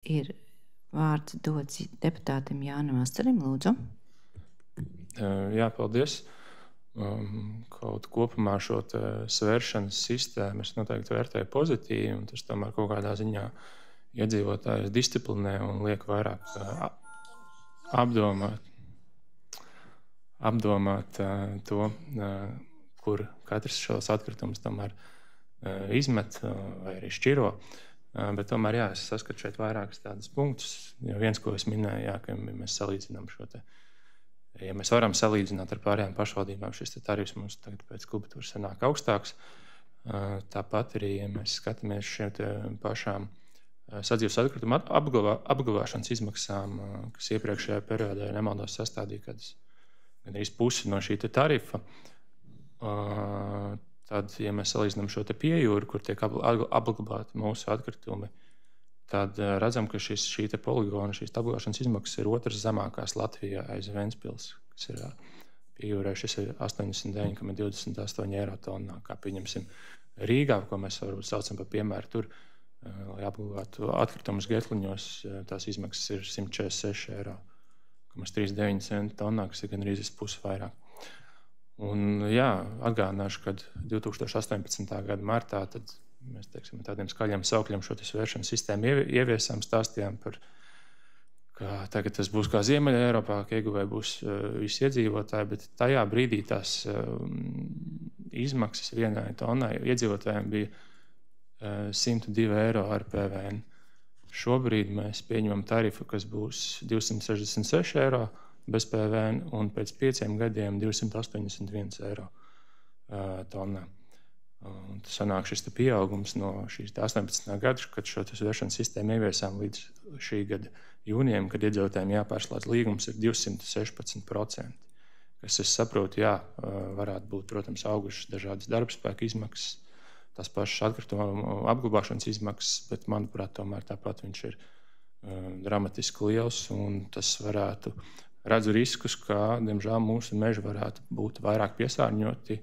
Ir vārds dots deputātam Jānam Astarim, lūdzu. Jā, paldies. Kaut kopumā šo svēršanas sistēmu es noteikti vērtēju pozitīvi, un tas tomēr kaut kādā ziņā iedzīvotājus disciplinē un liek vairāk apdomāt to, kur katrs šos atkritumus tomēr izmet vai arī šķiro. Bet tomēr, jā, es saskatu šeit vairākas tādas punktus. Viens, ko es minēju, jā, ka mēs salīdzinām šo ja mēs varam salīdzināt ar pārējām pašvaldībām, šis tarifs mums tagad pēc kubitūras sanāk augstāks. Tāpat arī, ja mēs skatāmies šiem pašām sadzīves atkritumu apglabāšanas izmaksām, kas iepriekšējā periodā, ja nemaldos, sastādīja gandrīz pusi no šī tarifa, tad, ja mēs salīdzinām šo pie-jūru, kur tiek apglabāti mūsu atkritumi, tad redzam, ka šī poligona, šīs apglabāšanas izmaksas ir otras zemākās Latvijā aiz Ventspils, kas ir pie-jūrē. Šis ir 89,28 eiro tonnā, kā pieņemsim Rīgā, ko mēs varbūt saucam par piemēru tur, lai apglabātu atkritumus Getliņos, tās izmaksas ir 146,39 eiro tonnā, kas ir gandrīz pusi vairāk. Un, jā, atgādināšu, kad 2018. gada martā tad mēs, teiksim, tādiem skaļiem saukļiem šo svēršanas sistēmu ieviesām, stāstījām par, ka tagad tas būs kā Ziemeļa Eiropā, ka ieguvēji būs visi iedzīvotāji, bet tajā brīdī tās izmaksas vienai tonnai iedzīvotājiem bija 102 eiro ar PVN. Šobrīd mēs pieņemam tarifu, kas būs 266 eiro bez PVN un pēc 5 gadiem 281 eiro tonnā. Un tas sanāk šis pieaugums no šīs 18. gada, kad šo svēršanas sistēmu ieviesām līdz šī gada jūnijam, kad iedzīvotājiem jāpārslēdz līgums, ir 216%. Kas, es saprotu, jā, varētu būt, protams, augušas dažādas darbspēka izmaksas, tās pašas atkritumu apglabāšanas izmaksas, bet, manuprāt, tomēr tāpat viņš ir dramatiski liels, un tas varētu redzu riskus, ka, diemžēl, mūsu meži varētu būt vairāk piesārņoti,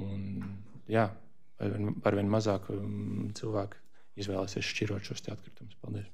un, jā, arvien mazāk cilvēki izvēlēsies šķirot šos atkritumus. Paldies!